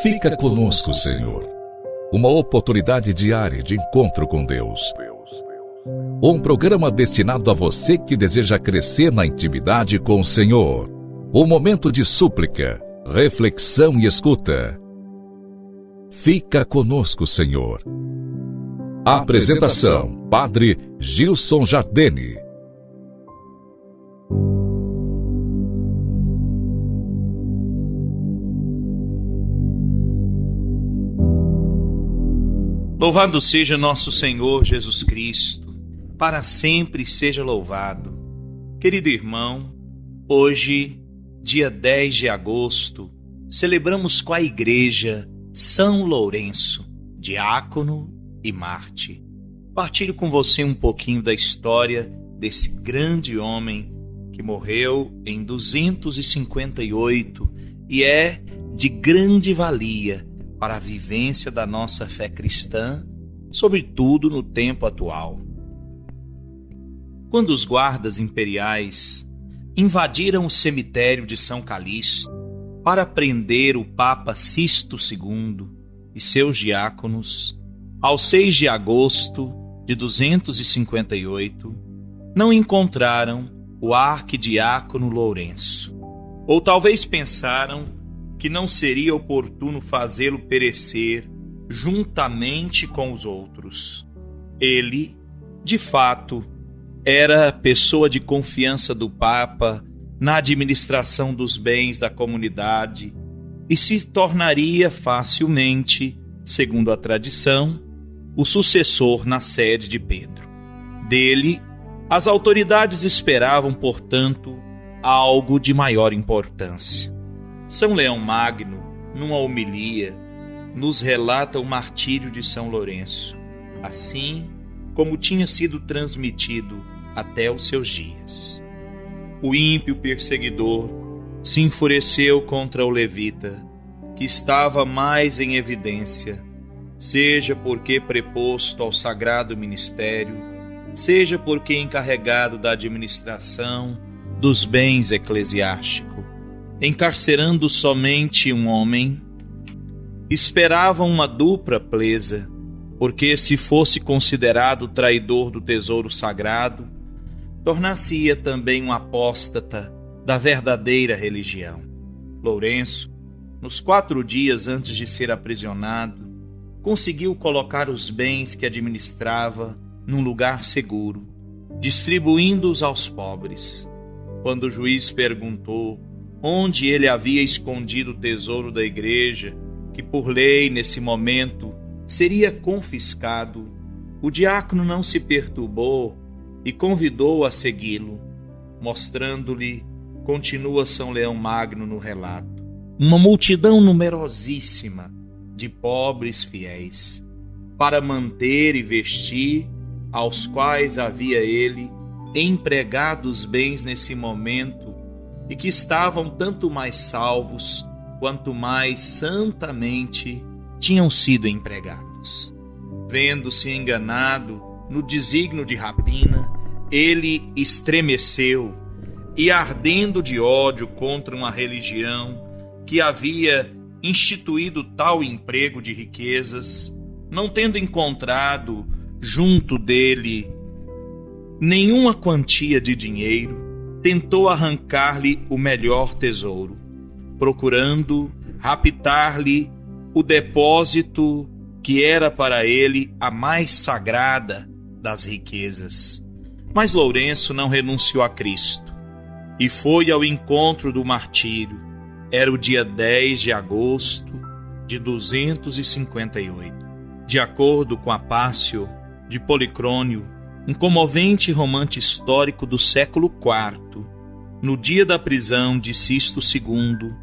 Fica conosco, Senhor. Uma oportunidade diária de encontro com Deus. Um programa destinado a você que deseja crescer na intimidade com o Senhor. Um momento de súplica, reflexão e escuta. Fica conosco, Senhor. Apresentação: Padre Gilson Jardini. Louvado seja nosso Senhor Jesus Cristo, para sempre seja louvado. Querido irmão, hoje, dia 10 de agosto, celebramos com a Igreja São Lourenço, diácono e mártir. Partilho com você um pouquinho da história desse grande homem que morreu em 258 e é de grande valia para a vivência da nossa fé cristã, sobretudo no tempo atual. Quando os guardas imperiais invadiram o cemitério de São Calixto para prender o Papa Sisto II e seus diáconos, ao 6 de agosto de 258, não encontraram o arquidiácono Lourenço. Ou talvez pensaram que não seria oportuno fazê-lo perecer juntamente com os outros. Ele, de fato, era pessoa de confiança do Papa na administração dos bens da comunidade e se tornaria facilmente, segundo a tradição, o sucessor na sede de Pedro. Dele, as autoridades esperavam, portanto, algo de maior importância. São Leão Magno, numa homilia, nos relata o martírio de São Lourenço, assim como tinha sido transmitido até os seus dias. O ímpio perseguidor se enfureceu contra o levita, que estava mais em evidência, seja porque preposto ao sagrado ministério, seja porque encarregado da administração dos bens eclesiásticos. Encarcerando somente um homem, esperavam uma dupla presa, porque se fosse considerado traidor do tesouro sagrado, tornar-se-ia também um apóstata da verdadeira religião. Lourenço, nos 4 dias antes de ser aprisionado, conseguiu colocar os bens que administrava num lugar seguro, distribuindo-os aos pobres. Quando o juiz perguntou onde ele havia escondido o tesouro da igreja, que por lei, nesse momento, seria confiscado, o diácono não se perturbou e convidou-o a segui-lo, mostrando-lhe, continua São Leão Magno no relato, uma multidão numerosíssima de pobres fiéis, para manter e vestir, aos quais havia ele empregado os bens nesse momento, e que estavam tanto mais salvos quanto mais santamente tinham sido empregados. Vendo-se enganado no desígnio de rapina, ele estremeceu e, ardendo de ódio contra uma religião que havia instituído tal emprego de riquezas, não tendo encontrado junto dele nenhuma quantia de dinheiro, tentou arrancar-lhe o melhor tesouro, procurando raptar-lhe o depósito que era para ele a mais sagrada das riquezas. Mas Lourenço não renunciou a Cristo e foi ao encontro do martírio. Era o dia 10 de agosto de 258. De acordo com a Passio de Policrônio, um comovente romance histórico do século IV, no dia da prisão de Sisto II,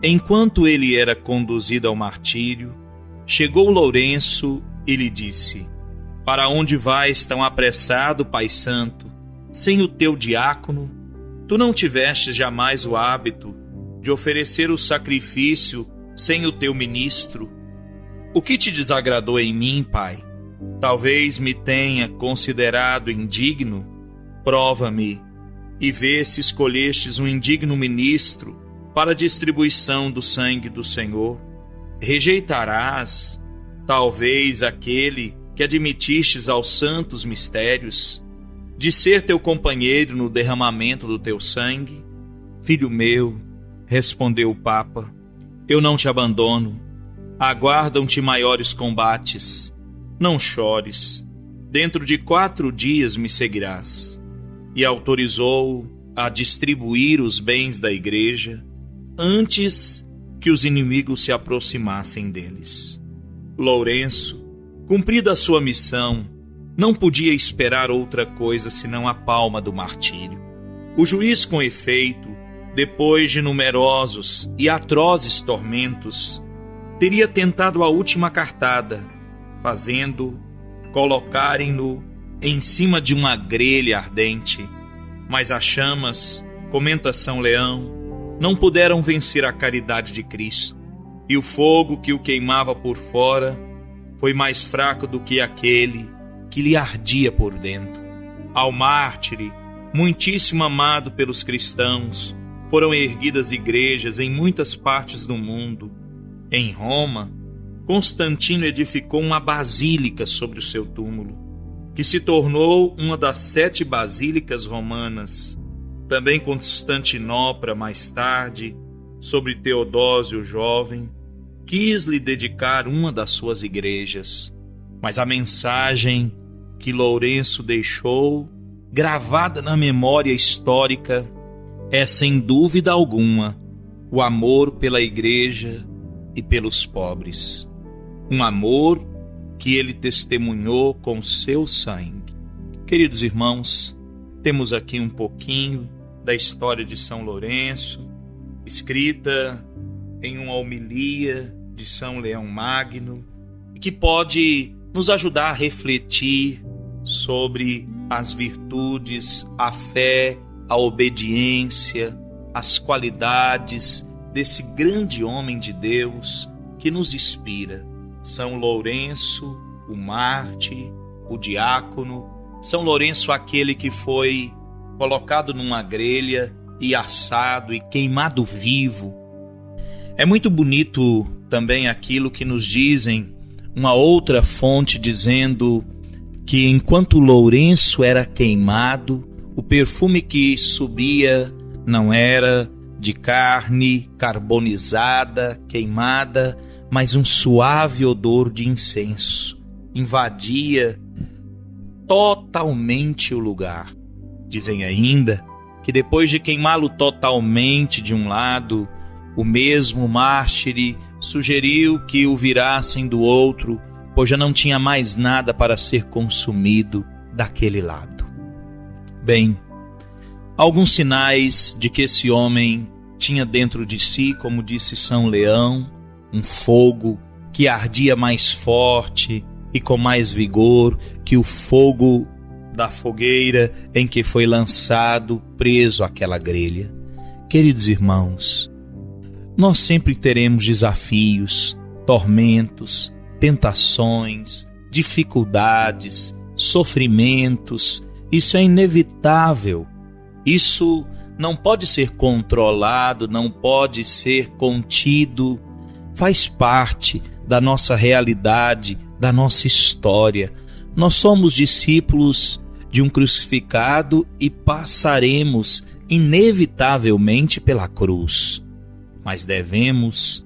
enquanto ele era conduzido ao martírio, chegou Lourenço e lhe disse: Para onde vais tão apressado, Pai Santo, sem o teu diácono? Tu não tiveste jamais o hábito de oferecer o sacrifício sem o teu ministro? O que te desagradou em mim, Pai? Talvez me tenha considerado indigno? Prova-me e vê se escolhestes um indigno ministro para a distribuição do sangue do Senhor. Rejeitarás, talvez, aquele que admitistes aos santos mistérios, de ser teu companheiro no derramamento do teu sangue? Filho meu, respondeu o Papa, eu não te abandono. Aguardam-te maiores combates. Não chores. Dentro de 4 dias me seguirás. E autorizou a distribuir os bens da igreja antes que os inimigos se aproximassem deles. Lourenço, cumprida a sua missão, não podia esperar outra coisa senão a palma do martírio. O juiz, com efeito, depois de numerosos e atrozes tormentos, teria tentado a última cartada, fazendo colocarem-no em cima de uma grelha ardente, mas as chamas, comenta São Leão, não puderam vencer a caridade de Cristo, e o fogo que o queimava por fora foi mais fraco do que aquele que lhe ardia por dentro. Ao mártire, muitíssimo amado pelos cristãos, foram erguidas igrejas em muitas partes do mundo. Em Roma, Constantino edificou uma basílica sobre o seu túmulo, que se tornou uma das 7 basílicas romanas. Também Constantinopla, mais tarde, sobre Teodósio o Jovem, quis lhe dedicar uma das suas igrejas. Mas a mensagem que Lourenço deixou, gravada na memória histórica, é sem dúvida alguma o amor pela igreja e pelos pobres. Um amor que ele testemunhou com seu sangue. Queridos irmãos, temos aqui um pouquinho da história de São Lourenço, escrita em uma homilia de São Leão Magno, que pode nos ajudar a refletir sobre as virtudes, a fé, a obediência, as qualidades desse grande homem de Deus que nos inspira. São Lourenço, o mártir, o diácono, São Lourenço, aquele que foi colocado numa grelha e assado e queimado vivo. É muito bonito também aquilo que nos dizem, uma outra fonte dizendo que enquanto Lourenço era queimado, o perfume que subia não era de carne carbonizada, queimada, mas um suave odor de incenso. Invadia totalmente o lugar. Dizem ainda que depois de queimá-lo totalmente de um lado, o mesmo mártir sugeriu que o virassem do outro, pois já não tinha mais nada para ser consumido daquele lado. Bem, alguns sinais de que esse homem tinha dentro de si, como disse São Leão, um fogo que ardia mais forte e com mais vigor que o fogo da fogueira em que foi lançado, preso àquela grelha. Queridos irmãos, nós sempre teremos desafios, tormentos, tentações, dificuldades, sofrimentos. Isso é inevitável. Isso não pode ser controlado, não pode ser contido. Faz parte da nossa realidade, da nossa história. Nós somos discípulos de um crucificado e passaremos inevitavelmente pela cruz. Mas devemos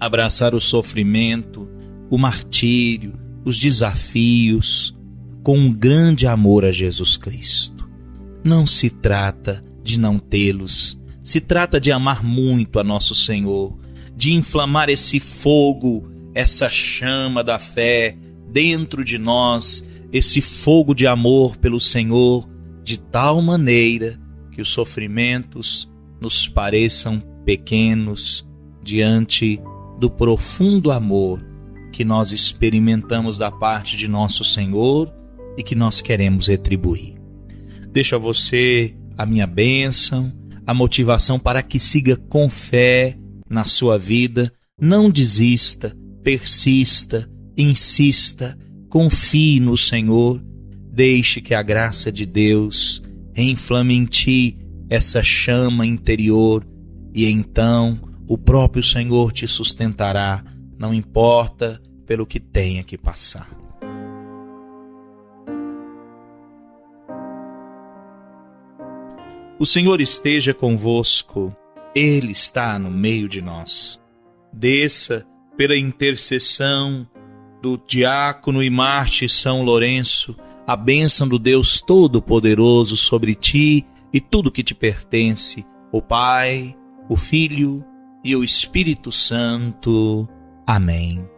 abraçar o sofrimento, o martírio, os desafios, com um grande amor a Jesus Cristo. Não se trata de não tê-los, se trata de amar muito a nosso Senhor, de inflamar esse fogo, essa chama da fé dentro de nós, esse fogo de amor pelo Senhor, de tal maneira que os sofrimentos nos pareçam pequenos diante do profundo amor que nós experimentamos da parte de nosso Senhor e que nós queremos retribuir. Deixo a você a minha bênção, a motivação para que siga com fé na sua vida. Não desista, persista, insista, confie no Senhor. Deixe que a graça de Deus reinflame em ti essa chama interior e então o próprio Senhor te sustentará não importa pelo que tenha que passar. O Senhor esteja convosco, Ele está no meio de nós. Desça pela intercessão do diácono e mártir São Lourenço, a bênção do Deus Todo-Poderoso sobre ti e tudo que te pertence, o Pai, o Filho e o Espírito Santo. Amém.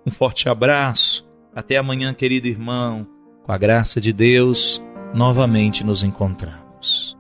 Um forte abraço. Até amanhã, querido irmão. Com a graça de Deus, novamente nos encontramos.